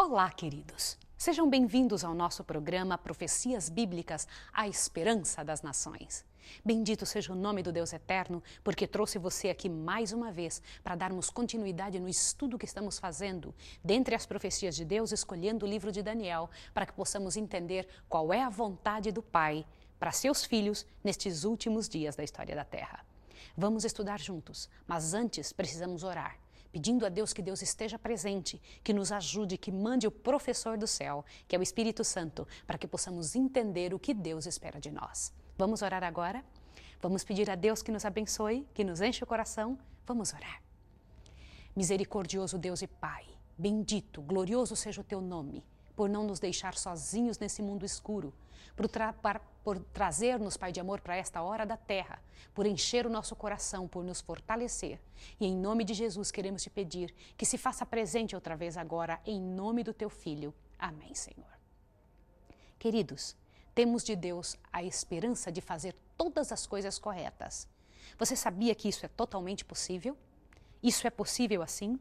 Olá, queridos! Sejam bem-vindos ao nosso programa Profecias Bíblicas, a Esperança das Nações. Bendito seja o nome do Deus Eterno, porque trouxe você aqui mais uma vez para darmos continuidade no estudo que estamos fazendo, dentre as profecias de Deus, escolhendo o livro de Daniel, para que possamos entender qual é a vontade do Pai para seus filhos nestes últimos dias da história da Terra. Vamos estudar juntos, mas antes precisamos orar, pedindo a Deus que Deus esteja presente, que nos ajude, que mande o professor do céu, que é o Espírito Santo, para que possamos entender o que Deus espera de nós. Vamos orar agora? Vamos pedir a Deus que nos abençoe, que nos enche o coração? Vamos orar. Misericordioso Deus e Pai, bendito, glorioso seja o teu nome, por não nos deixar sozinhos nesse mundo escuro, por trazer-nos, Pai de amor, para esta hora da terra, por encher o nosso coração, por nos fortalecer. E em nome de Jesus queremos te pedir que se faça presente outra vez agora, em nome do teu Filho. Amém, Senhor. Queridos, temos de Deus a esperança de fazer todas as coisas corretas. Você sabia que isso é totalmente possível? Isso é possível assim?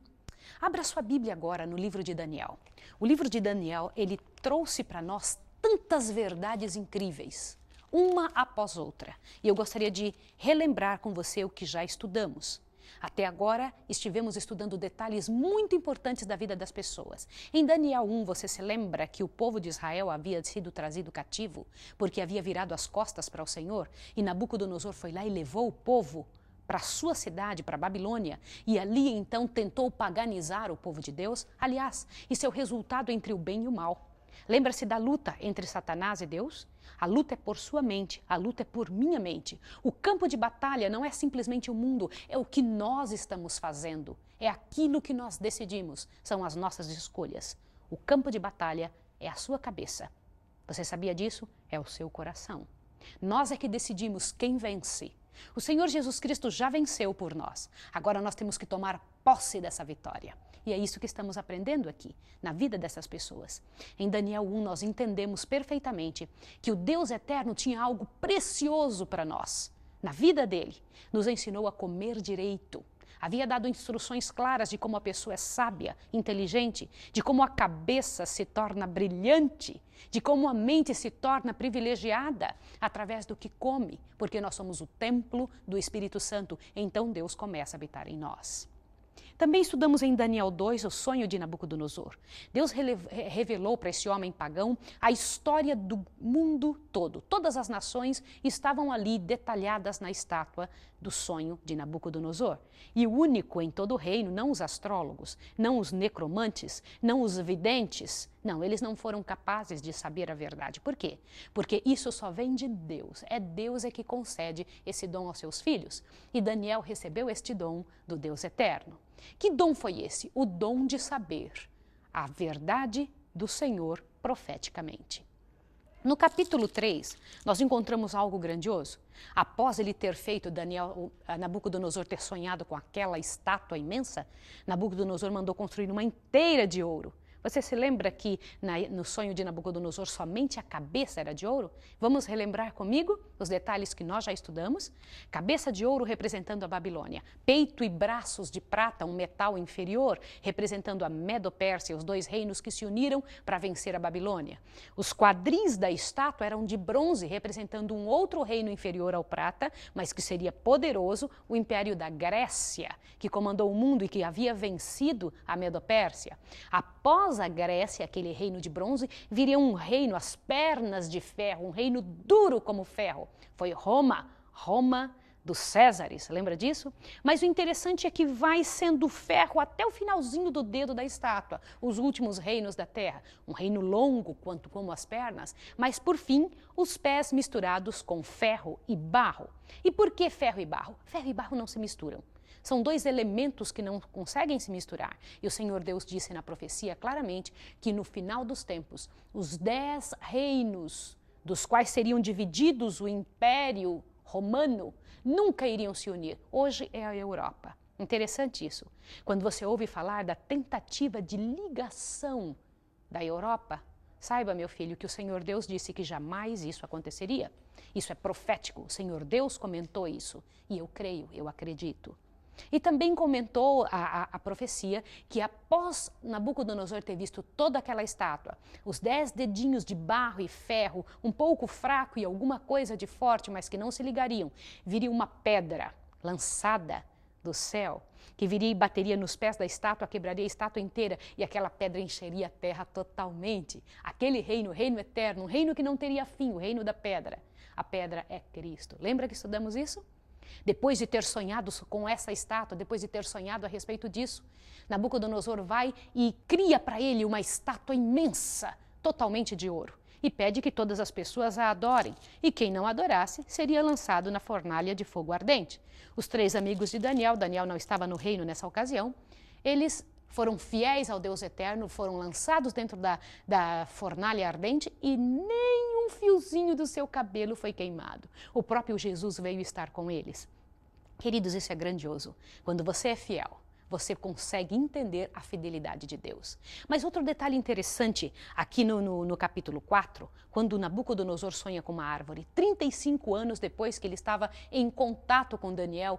Abra sua Bíblia agora no livro de Daniel. O livro de Daniel, ele trouxe para nós tantas verdades incríveis, uma após outra. E eu gostaria de relembrar com você o que já estudamos. Até agora, estivemos estudando detalhes muito importantes da vida das pessoas. Em Daniel 1, você se lembra que o povo de Israel havia sido trazido cativo porque havia virado as costas para o Senhor? E Nabucodonosor foi lá e levou o povo para a sua cidade, para a Babilônia, e ali então tentou paganizar o povo de Deus. Aliás, isso é o resultado entre o bem e o mal. Lembra-se da luta entre Satanás e Deus? A luta é por sua mente, a luta é por minha mente. O campo de batalha não é simplesmente o mundo, é o que nós estamos fazendo. É aquilo que nós decidimos, são as nossas escolhas. O campo de batalha é a sua cabeça. Você sabia disso? É o seu coração. Nós é que decidimos quem vence. O Senhor Jesus Cristo já venceu por nós. Agora nós temos que tomar posse dessa vitória. E é isso que estamos aprendendo aqui, na vida dessas pessoas. Em Daniel 1, nós entendemos perfeitamente que o Deus Eterno tinha algo precioso para nós. Na vida dele, nos ensinou a comer direito. Havia dado instruções claras de como a pessoa é sábia, inteligente, de como a cabeça se torna brilhante, de como a mente se torna privilegiada através do que come, porque nós somos o templo do Espírito Santo, então Deus começa a habitar em nós. Também estudamos em Daniel 2 o sonho de Nabucodonosor. Deus revelou para esse homem pagão a história do mundo todo. Todas as nações estavam ali detalhadas na estátua do sonho de Nabucodonosor. E o único em todo o reino, não os astrólogos, não os necromantes, não os videntes, não, eles não foram capazes de saber a verdade. Por quê? Porque isso só vem de Deus. É Deus que concede esse dom aos seus filhos. E Daniel recebeu este dom do Deus Eterno. Que dom foi esse? O dom de saber a verdade do Senhor profeticamente. No capítulo 3, nós encontramos algo grandioso. Após ele ter feito Nabucodonosor ter sonhado com aquela estátua imensa, Nabucodonosor mandou construir uma inteira de ouro. Você se lembra que no sonho de Nabucodonosor somente a cabeça era de ouro? Vamos relembrar comigo os detalhes que nós já estudamos? Cabeça de ouro representando a Babilônia, peito e braços de prata, um metal inferior, representando a Medo-Pérsia, os dois reinos que se uniram para vencer a Babilônia. Os quadris da estátua eram de bronze, representando um outro reino inferior ao prata, mas que seria poderoso, o Império da Grécia, que comandou o mundo e que havia vencido a Medo-Pérsia. Após a Grécia, aquele reino de bronze, viria um reino, as pernas de ferro, um reino duro como ferro. Foi Roma dos Césares, lembra disso? Mas o interessante é que vai sendo ferro até o finalzinho do dedo da estátua, os últimos reinos da terra. Um reino longo quanto como as pernas, mas por fim, os pés misturados com ferro e barro. E por que ferro e barro? Ferro e barro não se misturam. São dois elementos que não conseguem se misturar. E o Senhor Deus disse na profecia claramente que no final dos tempos, os 10 reinos dos quais seriam divididos o Império Romano nunca iriam se unir. Hoje é a Europa. Interessante isso. Quando você ouve falar da tentativa de ligação da Europa, saiba, meu filho, que o Senhor Deus disse que jamais isso aconteceria. Isso é profético. O Senhor Deus comentou isso. E eu creio, eu acredito. E também comentou a profecia que após Nabucodonosor ter visto toda aquela estátua, os 10 dedinhos de barro e ferro, um pouco fraco e alguma coisa de forte, mas que não se ligariam, viria uma pedra lançada do céu, que viria e bateria nos pés da estátua, quebraria a estátua inteira e aquela pedra encheria a terra totalmente. Aquele reino, o reino eterno, um reino que não teria fim, o reino da pedra. A pedra é Cristo. Lembra que estudamos isso? Depois de ter sonhado com essa estátua, depois de ter sonhado a respeito disso, Nabucodonosor vai e cria para ele uma estátua imensa, totalmente de ouro, e pede que todas as pessoas a adorem, e quem não adorasse seria lançado na fornalha de fogo ardente. Os 3 amigos de Daniel, Daniel não estava no reino nessa ocasião, eles foram fiéis ao Deus eterno, foram lançados dentro da fornalha ardente e nem um fiozinho do seu cabelo foi queimado. O próprio Jesus veio estar com eles. Queridos, isso é grandioso. Quando você é fiel, você consegue entender a fidelidade de Deus. Mas outro detalhe interessante aqui no capítulo 4, quando Nabucodonosor sonha com uma árvore, 35 anos depois que ele estava em contato com Daniel,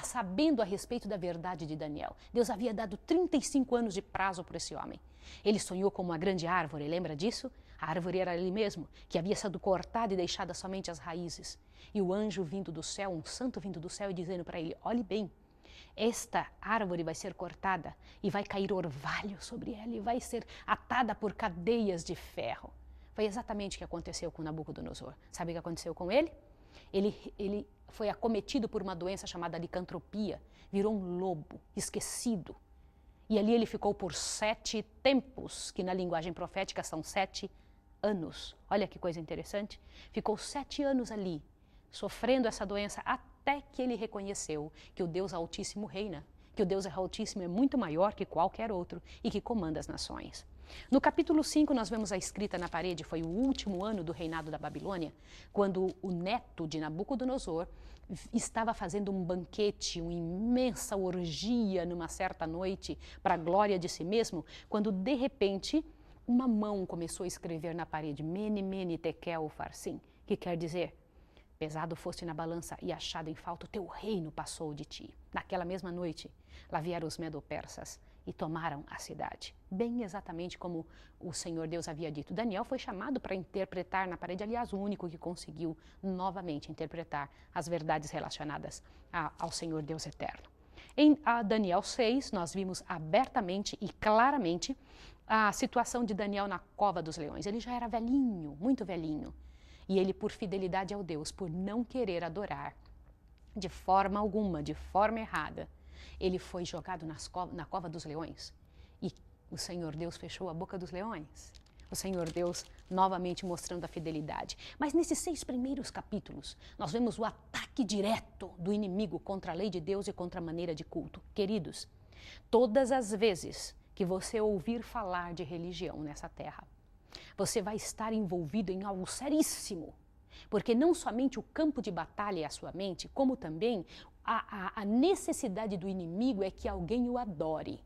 sabendo a respeito da verdade de Daniel. Deus havia dado 35 anos de prazo para esse homem. Ele sonhou com uma grande árvore, lembra disso? A árvore era ali mesmo, que havia sido cortada e deixada somente as raízes. E o anjo vindo do céu, um santo vindo do céu, e dizendo para ele, olhe bem, esta árvore vai ser cortada e vai cair orvalho sobre ela e vai ser atada por cadeias de ferro. Foi exatamente o que aconteceu com Nabucodonosor. Sabe o que aconteceu com ele? Ele foi acometido por uma doença chamada licantropia, virou um lobo, esquecido. E ali ele ficou por 7 tempos, que na linguagem profética são 7 anos. Olha que coisa interessante. Ficou 7 anos ali, sofrendo essa doença até que ele reconheceu que o Deus Altíssimo reina, que o Deus Altíssimo é muito maior que qualquer outro e que comanda as nações. No capítulo 5 nós vemos a escrita na parede, foi o último ano do reinado da Babilônia, quando o neto de Nabucodonosor estava fazendo um banquete, uma imensa orgia numa certa noite para a glória de si mesmo, quando de repente uma mão começou a escrever na parede, Mene, Mene, Tekel, Upharsin, que quer dizer, pesado foste na balança e achado em falta, o teu reino passou de ti. Naquela mesma noite, lá vieram os medo-persas e tomaram a cidade. Bem exatamente como o Senhor Deus havia dito. Daniel foi chamado para interpretar na parede, aliás, o único que conseguiu novamente interpretar as verdades relacionadas ao Senhor Deus eterno. Em Daniel 6, nós vimos abertamente e claramente a situação de Daniel na cova dos leões. Ele já era velhinho, muito velhinho. E ele, por fidelidade ao Deus, por não querer adorar de forma alguma, de forma errada, ele foi jogado na cova dos leões. E o Senhor Deus fechou a boca dos leões. O Senhor Deus novamente mostrando a fidelidade. Mas nesses 6 primeiros capítulos, nós vemos o ataque direto do inimigo contra a lei de Deus e contra a maneira de culto. Queridos, todas as vezes que você ouvir falar de religião nessa terra, você vai estar envolvido em algo seríssimo, porque não somente o campo de batalha é a sua mente, como também a necessidade do inimigo é que alguém o adore.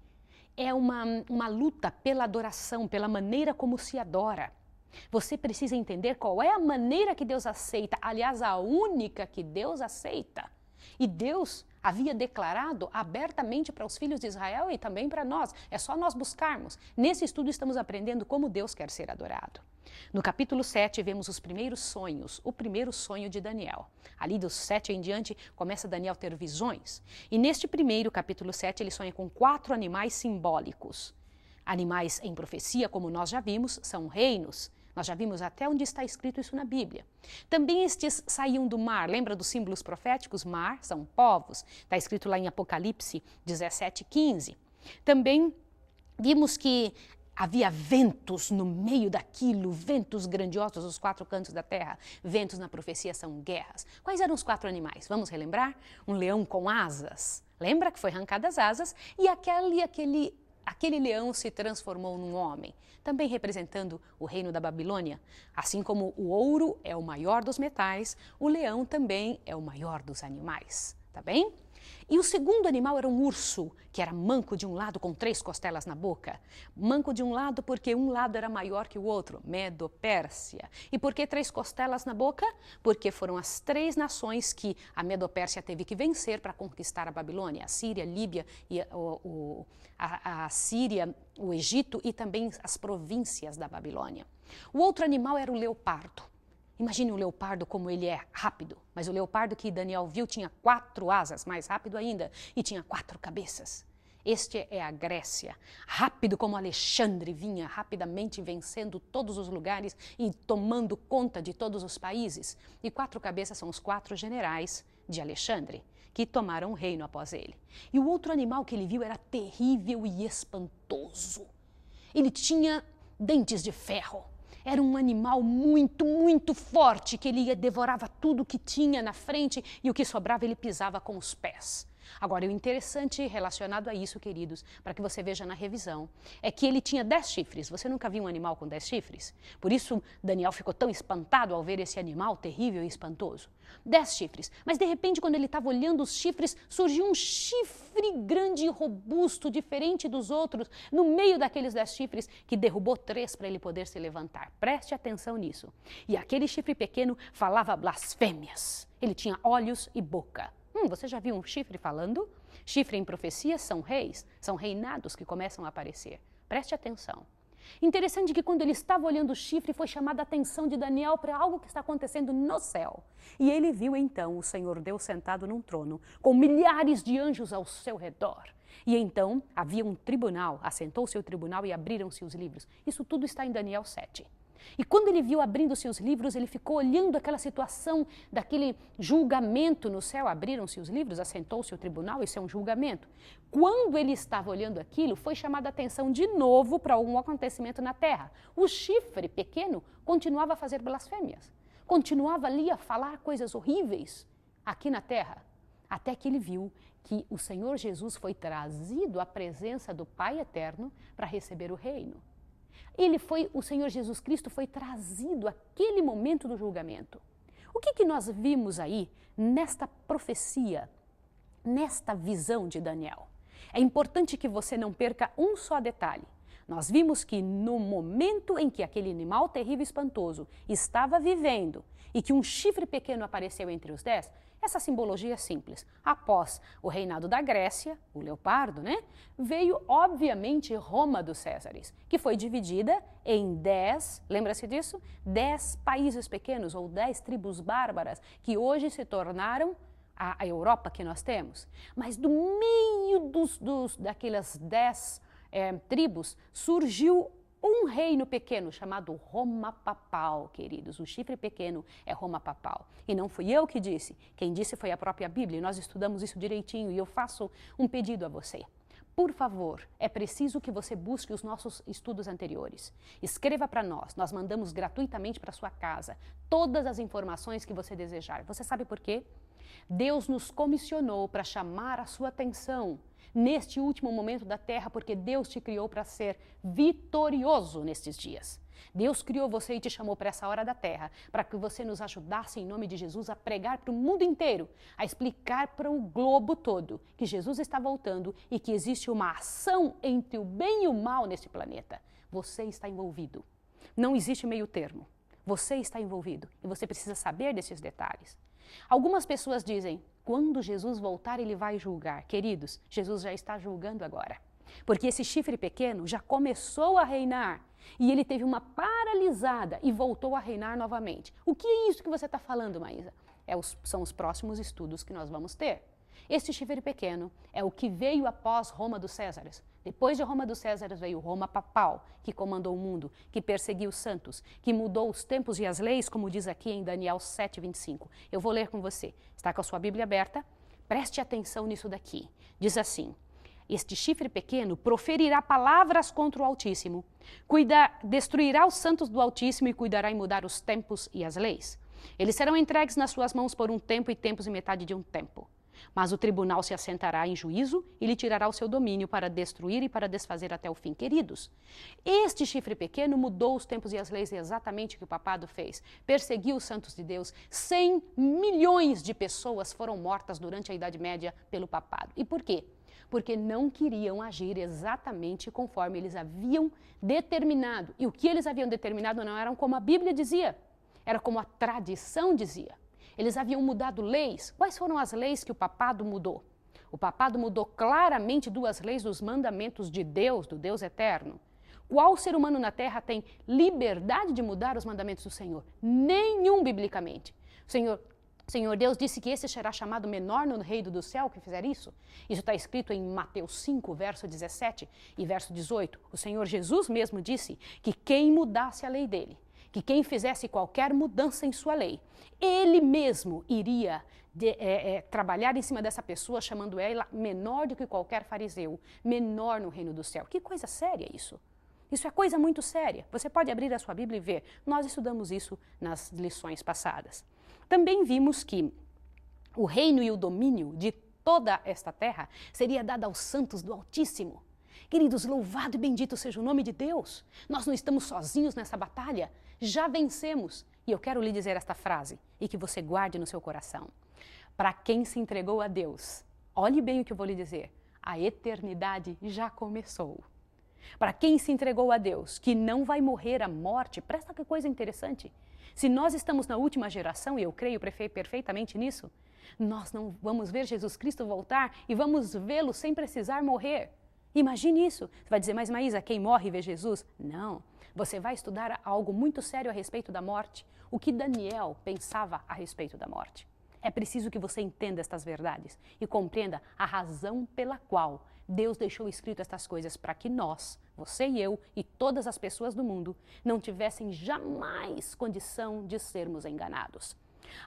É uma luta pela adoração, pela maneira como se adora. Você precisa entender qual é a maneira que Deus aceita, aliás, a única que Deus aceita. E Deus havia declarado abertamente para os filhos de Israel e também para nós. É só nós buscarmos. Nesse estudo estamos aprendendo como Deus quer ser adorado. No capítulo 7 vemos os primeiros sonhos, o primeiro sonho de Daniel. Ali dos 7 em diante começa Daniel a ter visões. E neste primeiro capítulo 7 ele sonha com 4 animais simbólicos. Animais em profecia, como nós já vimos, são reinos. Nós já vimos até onde está escrito isso na Bíblia. Também estes saíam do mar. Lembra dos símbolos proféticos? Mar são povos. Está escrito lá em Apocalipse 17:15. Também vimos que havia ventos no meio daquilo, ventos grandiosos aos 4 cantos da terra. Ventos na profecia são guerras. Quais eram os 4 animais? Vamos relembrar? Um leão com asas. Lembra que foi arrancado as asas? E aquele leão se transformou num homem, também representando o reino da Babilônia. Assim como o ouro é o maior dos metais, o leão também é o maior dos animais, tá bem? E o segundo animal era um urso, que era manco de um lado com 3 costelas na boca. Manco de um lado porque um lado era maior que o outro, Medo-Pérsia. E por que 3 costelas na boca? Porque foram as 3 nações que a Medo-Pérsia teve que vencer para conquistar a Babilônia, a Síria, a Líbia, e a Síria, o Egito e também as províncias da Babilônia. O outro animal era o leopardo. Imagine o leopardo como ele é rápido, mas o leopardo que Daniel viu tinha 4 asas, mais rápido ainda, e tinha 4 cabeças. Este é a Grécia, rápido como Alexandre vinha rapidamente vencendo todos os lugares e tomando conta de todos os países. E 4 cabeças são os 4 generais de Alexandre, que tomaram o reino após ele. E o outro animal que ele viu era terrível e espantoso. Ele tinha dentes de ferro. Era um animal muito, muito forte, que ele devorava tudo que tinha na frente e o que sobrava ele pisava com os pés. Agora, o interessante relacionado a isso, queridos, para que você veja na revisão, é que ele tinha 10 chifres. Você nunca viu um animal com 10 chifres? Por isso, Daniel ficou tão espantado ao ver esse animal terrível e espantoso. 10 chifres. Mas, de repente, quando ele estava olhando os chifres, surgiu um chifre grande e robusto, diferente dos outros, no meio daqueles 10 chifres, que derrubou 3 para ele poder se levantar. Preste atenção nisso. E aquele chifre pequeno falava blasfêmias. Ele tinha olhos e boca. Você já viu um chifre falando? Chifre em profecia são reis, são reinados que começam a aparecer. Preste atenção. Interessante que quando ele estava olhando o chifre, foi chamada a atenção de Daniel para algo que está acontecendo no céu. E ele viu então o Senhor Deus sentado num trono, com milhares de anjos ao seu redor. E então havia um tribunal, assentou-se o tribunal e abriram-se os livros. Isso tudo está em Daniel 7. E quando ele viu abrindo-se os livros, ele ficou olhando aquela situação daquele julgamento no céu. Abriram-se os livros, assentou-se o tribunal, isso é um julgamento. Quando ele estava olhando aquilo, foi chamada a atenção de novo para algum acontecimento na terra. O chifre pequeno continuava a fazer blasfêmias, continuava ali a falar coisas horríveis aqui na terra, até que ele viu que o Senhor Jesus foi trazido à presença do Pai Eterno para receber o reino. O Senhor Jesus Cristo foi trazido àquele momento do julgamento. O que nós vimos aí nesta profecia, nesta visão de Daniel? É importante que você não perca um só detalhe. Nós vimos que no momento em que aquele animal terrível e espantoso estava vivendo e que um chifre pequeno apareceu entre os 10, essa simbologia é simples. Após o reinado da Grécia, o leopardo, veio obviamente Roma dos Césares, que foi dividida em 10, lembra-se disso? 10 países pequenos ou 10 tribos bárbaras que hoje se tornaram a Europa que nós temos. Mas do meio daquelas 10 tribos surgiu um reino pequeno chamado Roma Papal, queridos. O chifre pequeno é Roma Papal. E não fui eu que disse. Quem disse foi a própria Bíblia. E nós estudamos isso direitinho e eu faço um pedido a você. Por favor, é preciso que você busque os nossos estudos anteriores. Escreva para nós. Nós mandamos gratuitamente para sua casa todas as informações que você desejar. Você sabe por quê? Deus nos comissionou para chamar a sua atenção neste último momento da terra, porque Deus te criou para ser vitorioso nestes dias. Deus criou você e te chamou para essa hora da terra, para que você nos ajudasse em nome de Jesus a pregar para o mundo inteiro, a explicar para o globo todo que Jesus está voltando e que existe uma ação entre o bem e o mal nesse planeta. Você está envolvido. Não existe meio termo. Você está envolvido e você precisa saber desses detalhes. Algumas pessoas dizem, quando Jesus voltar, ele vai julgar. Queridos, Jesus já está julgando agora. Porque esse chifre pequeno já começou a reinar e ele teve uma paralisada e voltou a reinar novamente. O que é isso que você está falando, Maísa? São os próximos estudos que nós vamos ter. Este chifre pequeno é o que veio após Roma dos Césares. Depois de Roma dos Césares veio Roma Papal, que comandou o mundo, que perseguiu os santos, que mudou os tempos e as leis, como diz aqui em Daniel 7:25. Eu vou ler com você. Está com a sua Bíblia aberta? Preste atenção nisso daqui. Diz assim, este chifre pequeno proferirá palavras contra o Altíssimo, destruirá os santos do Altíssimo e cuidará em mudar os tempos e as leis. Eles serão entregues nas suas mãos por um tempo e tempos e metade de um tempo. Mas o tribunal se assentará em juízo e lhe tirará o seu domínio para destruir e para desfazer até o fim. Queridos, este chifre pequeno mudou os tempos e as leis, exatamente o que o papado fez. Perseguiu os santos de Deus. 100 milhões de pessoas foram mortas durante a Idade Média pelo papado. E por quê? Porque não queriam agir exatamente conforme eles haviam determinado. E o que eles haviam determinado não era como a Bíblia dizia, era como a tradição dizia. Eles haviam mudado leis. Quais foram as leis que o papado mudou? O papado mudou claramente 2 leis dos mandamentos de Deus, do Deus eterno. Qual ser humano na Terra tem liberdade de mudar os mandamentos do Senhor? Nenhum, biblicamente. O Senhor Deus disse que esse será chamado menor no reino do céu que fizer isso. Isso está escrito em Mateus 5, verso 17 e verso 18. O Senhor Jesus mesmo disse que quem mudasse a lei dele, que quem fizesse qualquer mudança em sua lei, ele mesmo iria trabalhar em cima dessa pessoa, chamando ela menor do que qualquer fariseu, menor no reino do céu. Que coisa séria isso! Isso é coisa muito séria. Você pode abrir a sua Bíblia e ver. Nós estudamos isso nas lições passadas. Também vimos que o reino e o domínio de toda esta terra seria dado aos santos do Altíssimo. Queridos, louvado e bendito seja o nome de Deus. Nós não estamos sozinhos nessa batalha. Já vencemos. E eu quero lhe dizer esta frase e que você guarde no seu coração. Para quem se entregou a Deus, olhe bem o que eu vou lhe dizer. A eternidade já começou. Para quem se entregou a Deus, que não vai morrer a morte, presta que coisa interessante. Se nós estamos na última geração, e eu creio perfeitamente nisso, nós não vamos ver Jesus Cristo voltar e vamos vê-lo sem precisar morrer. Imagine isso. Você vai dizer, mas Maísa, quem morre vê Jesus? Não. Você vai estudar algo muito sério a respeito da morte. O que Daniel pensava a respeito da morte. É preciso que você entenda estas verdades e compreenda a razão pela qual Deus deixou escrito estas coisas para que nós, você e eu e todas as pessoas do mundo, não tivessem jamais condição de sermos enganados.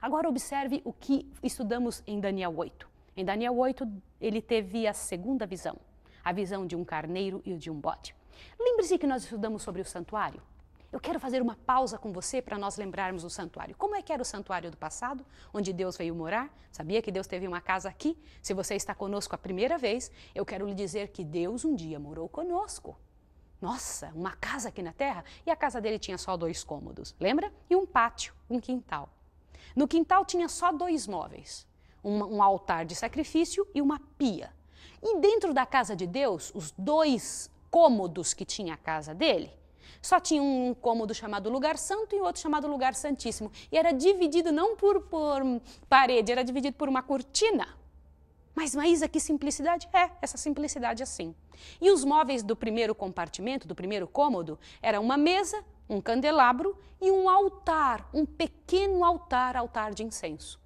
Agora observe o que estudamos em Daniel 8. Em Daniel 8, ele teve a segunda visão, a visão de um carneiro e de um bode. Lembre-se que nós estudamos sobre o santuário. Eu quero fazer uma pausa com você para nós lembrarmos o santuário. Como é que era o santuário do passado, onde Deus veio morar? Sabia que Deus teve uma casa aqui? Se você está conosco a primeira vez, eu quero lhe dizer que Deus um dia morou conosco. Nossa, uma casa aqui na terra? E a casa dele tinha só 2 cômodos, lembra? E um pátio, um quintal. No quintal tinha só 2 móveis, um altar de sacrifício e uma pia. E dentro da casa de Deus, os 2 cômodos que tinha a casa dele, só tinha um cômodo chamado Lugar Santo e outro chamado Lugar Santíssimo. E era dividido não por parede, era dividido por uma cortina. Mas Maísa, que simplicidade? É, essa simplicidade assim. E os móveis do primeiro compartimento, do primeiro cômodo, era uma mesa, um candelabro e um altar, um pequeno altar de incenso.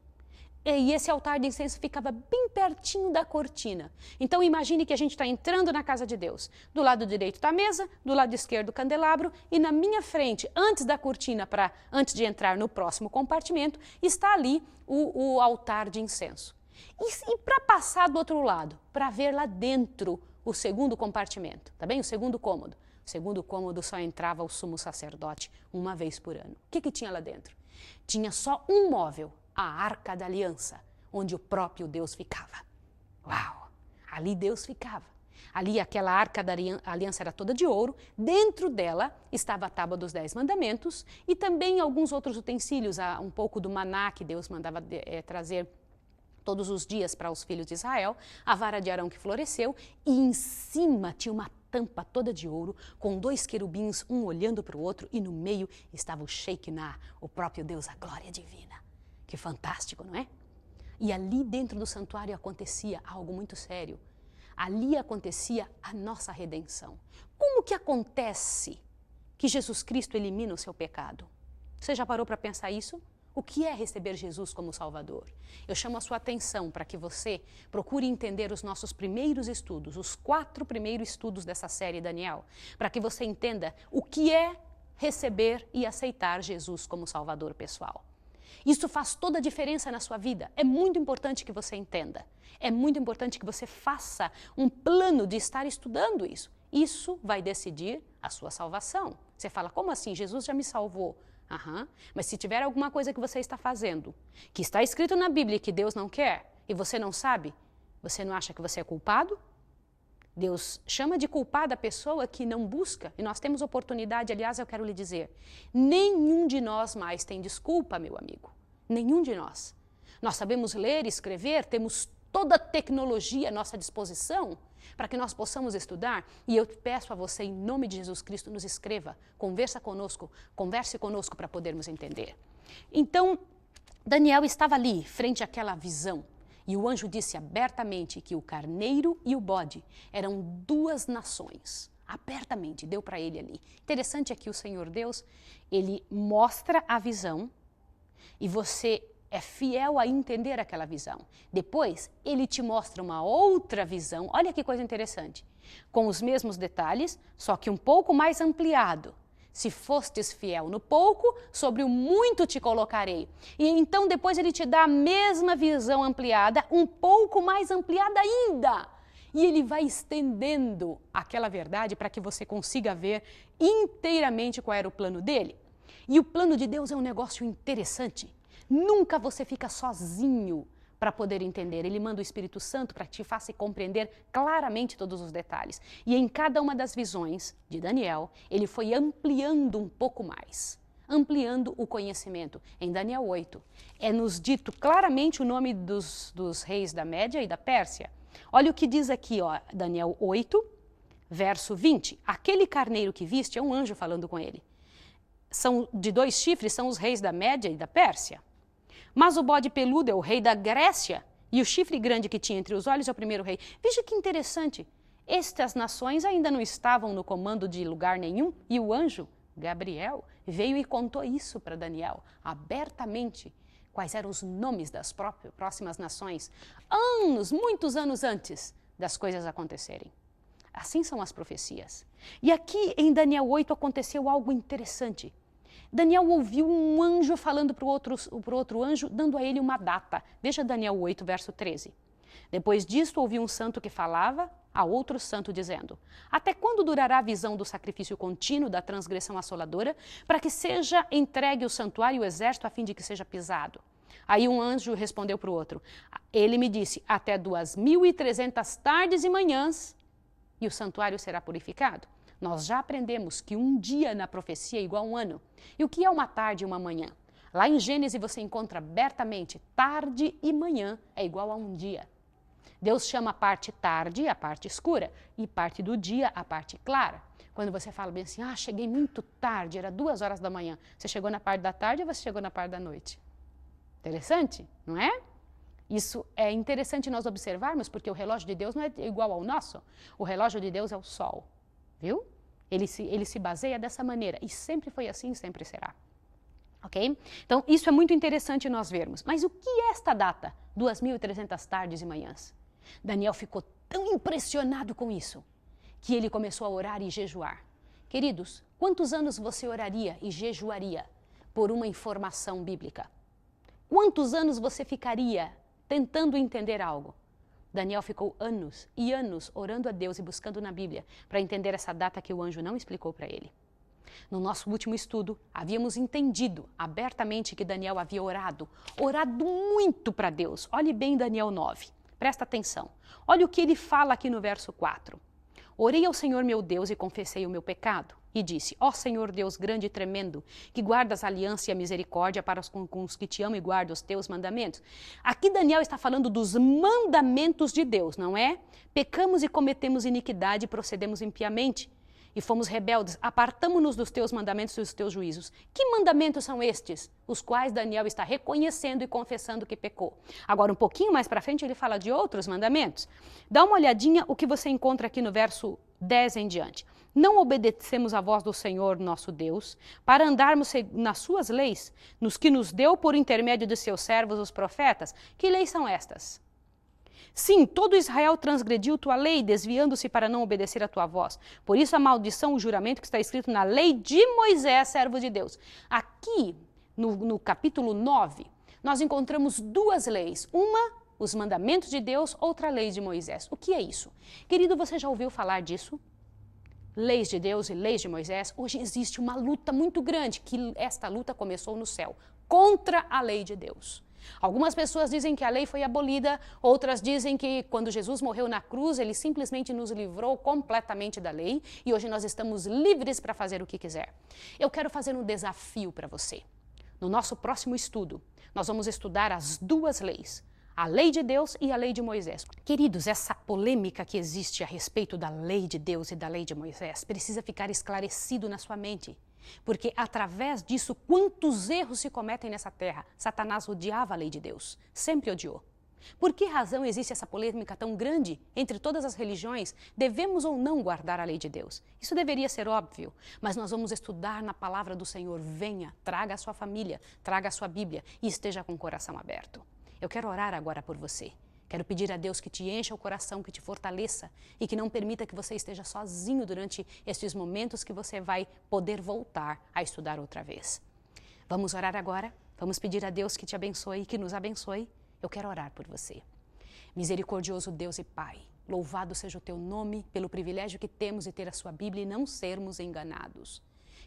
E esse altar de incenso ficava bem pertinho da cortina. Então imagine que a gente está entrando na casa de Deus. Do lado direito está a mesa, do lado esquerdo o candelabro e na minha frente, antes da cortina, antes de entrar no próximo compartimento, está ali o altar de incenso. E para passar do outro lado, para ver lá dentro o segundo compartimento, tá bem? O segundo cômodo. O segundo cômodo só entrava o sumo sacerdote uma vez por ano. O que tinha lá dentro? Tinha só um móvel. A Arca da Aliança, onde o próprio Deus ficava. Uau! Ali Deus ficava. Ali aquela Arca da Aliança era toda de ouro, dentro dela estava a Tábua dos 10 Mandamentos e também alguns outros utensílios, um pouco do maná que Deus mandava trazer todos os dias para os filhos de Israel, a vara de Arão que floresceu e em cima tinha uma tampa toda de ouro, com 2 querubins, um olhando para o outro e no meio estava o Shekinah, o próprio Deus, a glória divina. Que fantástico, não é? E ali dentro do santuário acontecia algo muito sério. Ali acontecia a nossa redenção. Como que acontece que Jesus Cristo elimina o seu pecado? Você já parou para pensar isso? O que é receber Jesus como Salvador? Eu chamo a sua atenção para que você procure entender os nossos primeiros estudos, os 4 primeiros estudos dessa série Daniel, para que você entenda o que é receber e aceitar Jesus como Salvador pessoal. Isso faz toda a diferença na sua vida. É muito importante que você entenda. É muito importante que você faça um plano de estar estudando isso. Isso vai decidir a sua salvação. Você fala, como assim? Jesus já me salvou. Mas se tiver alguma coisa que você está fazendo, que está escrito na Bíblia e que Deus não quer, e você não sabe, você não acha que você é culpado? Deus chama de culpada a pessoa que não busca, e nós temos oportunidade, aliás, eu quero lhe dizer, nenhum de nós mais tem desculpa, meu amigo, nenhum de nós. Nós sabemos ler e escrever, temos toda a tecnologia à nossa disposição para que nós possamos estudar, e eu peço a você, em nome de Jesus Cristo, nos escreva, converse conosco para podermos entender. Então, Daniel estava ali, frente àquela visão, e o anjo disse abertamente que o carneiro e o bode eram duas nações. Abertamente, deu para ele ali. Interessante é que o Senhor Deus, ele mostra a visão e você é fiel a entender aquela visão. Depois, ele te mostra uma outra visão. Olha que coisa interessante. Com os mesmos detalhes, só que um pouco mais ampliado. Se fostes fiel no pouco, sobre o muito te colocarei. E então depois ele te dá a mesma visão ampliada, um pouco mais ampliada ainda. E ele vai estendendo aquela verdade para que você consiga ver inteiramente qual era o plano dele. E o plano de Deus é um negócio interessante. Nunca você fica sozinho para poder entender. Ele manda o Espírito Santo para que te faça compreender claramente todos os detalhes. E em cada uma das visões de Daniel, ele foi ampliando um pouco mais, ampliando o conhecimento. Em Daniel 8, é nos dito claramente o nome dos reis da Média e da Pérsia. Olha o que diz aqui, ó, Daniel 8, verso 20. Aquele carneiro que viste é um anjo falando com ele. São de 2 chifres, são os reis da Média e da Pérsia. Mas o bode peludo é o rei da Grécia, e o chifre grande que tinha entre os olhos é o primeiro rei. Veja que interessante, estas nações ainda não estavam no comando de lugar nenhum, e o anjo, Gabriel, veio e contou isso para Daniel, abertamente, quais eram os nomes das próximas nações, muitos anos antes das coisas acontecerem. Assim são as profecias. E aqui em Daniel 8 aconteceu algo interessante. Daniel ouviu um anjo falando para o outro anjo, dando a ele uma data. Veja Daniel 8, verso 13. Depois disto, ouviu um santo que falava a outro santo, dizendo: até quando durará a visão do sacrifício contínuo, da transgressão assoladora, para que seja entregue o santuário e o exército, a fim de que seja pisado? Aí um anjo respondeu para o outro. Ele me disse: até 2.300 tardes e manhãs, e o santuário será purificado. Nós já aprendemos que um dia na profecia é igual a um ano. E o que é uma tarde e uma manhã? Lá em Gênesis você encontra abertamente tarde e manhã é igual a um dia. Deus chama a parte tarde, a parte escura, e parte do dia, a parte clara. Quando você fala bem assim, cheguei muito tarde, era 2 horas da manhã. Você chegou na parte da tarde ou você chegou na parte da noite? Interessante, não é? Isso é interessante nós observarmos, porque o relógio de Deus não é igual ao nosso. O relógio de Deus é o sol. Viu? Ele se baseia dessa maneira, e sempre foi assim, sempre será. Ok? Então, isso é muito interessante nós vermos. Mas o que é esta data? 2.300 tardes e manhãs. Daniel ficou tão impressionado com isso, que ele começou a orar e jejuar. Queridos, quantos anos você oraria e jejuaria por uma informação bíblica? Quantos anos você ficaria tentando entender algo? Daniel ficou anos e anos orando a Deus e buscando na Bíblia para entender essa data que o anjo não explicou para ele. No nosso último estudo, havíamos entendido abertamente que Daniel havia orado muito para Deus. Olhe bem Daniel 9, presta atenção. Olha o que ele fala aqui no verso 4. Orei ao Senhor meu Deus e confessei o meu pecado. E disse: ó Senhor Deus grande e tremendo, que guardas a aliança e a misericórdia para com os que te amam e guardam os teus mandamentos. Aqui Daniel está falando dos mandamentos de Deus, não é? Pecamos e cometemos iniquidade e procedemos impiamente. E fomos rebeldes, apartamo-nos dos teus mandamentos e dos teus juízos. Que mandamentos são estes? Os quais Daniel está reconhecendo e confessando que pecou. Agora, um pouquinho mais para frente, ele fala de outros mandamentos. Dá uma olhadinha o que você encontra aqui no verso 10 em diante. Não obedecemos à voz do Senhor nosso Deus, para andarmos nas suas leis, nos que nos deu por intermédio de seus servos, os profetas. Que leis são estas? Sim, todo Israel transgrediu tua lei, desviando-se para não obedecer a tua voz. Por isso a maldição, o juramento que está escrito na lei de Moisés, servo de Deus. Aqui, no capítulo 9, nós encontramos 2 leis. Uma, os mandamentos de Deus, outra lei de Moisés. O que é isso? Querido, você já ouviu falar disso? Leis de Deus e leis de Moisés. Hoje existe uma luta muito grande, que esta luta começou no céu, contra a lei de Deus. Algumas pessoas dizem que a lei foi abolida, outras dizem que quando Jesus morreu na cruz, ele simplesmente nos livrou completamente da lei e hoje nós estamos livres para fazer o que quiser. Eu quero fazer um desafio para você. No nosso próximo estudo, nós vamos estudar as duas leis, a lei de Deus e a lei de Moisés. Queridos, essa polêmica que existe a respeito da lei de Deus e da lei de Moisés precisa ficar esclarecido na sua mente. Porque através disso, quantos erros se cometem nessa terra? Satanás odiava a lei de Deus, sempre odiou. Por que razão existe essa polêmica tão grande entre todas as religiões? Devemos ou não guardar a lei de Deus? Isso deveria ser óbvio, mas nós vamos estudar na palavra do Senhor. Venha, traga a sua família, traga a sua Bíblia e esteja com o coração aberto. Eu quero orar agora por você. Quero pedir a Deus que te encha o coração, que te fortaleça e que não permita que você esteja sozinho durante estes momentos que você vai poder voltar a estudar outra vez. Vamos orar agora? Vamos pedir a Deus que te abençoe, que nos abençoe? Eu quero orar por você. Misericordioso Deus e Pai, louvado seja o teu nome pelo privilégio que temos de ter a sua Bíblia e não sermos enganados.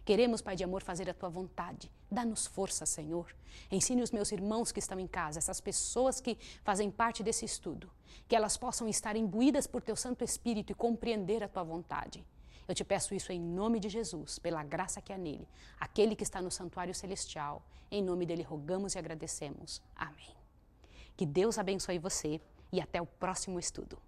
Queremos, Pai de amor, fazer a Tua vontade. Dá-nos força, Senhor. Ensine os meus irmãos que estão em casa, essas pessoas que fazem parte desse estudo, que elas possam estar imbuídas por Teu Santo Espírito e compreender a Tua vontade. Eu te peço isso em nome de Jesus, pela graça que há nele, aquele que está no santuário celestial. Em nome dele rogamos e agradecemos. Amém. Que Deus abençoe você e até o próximo estudo.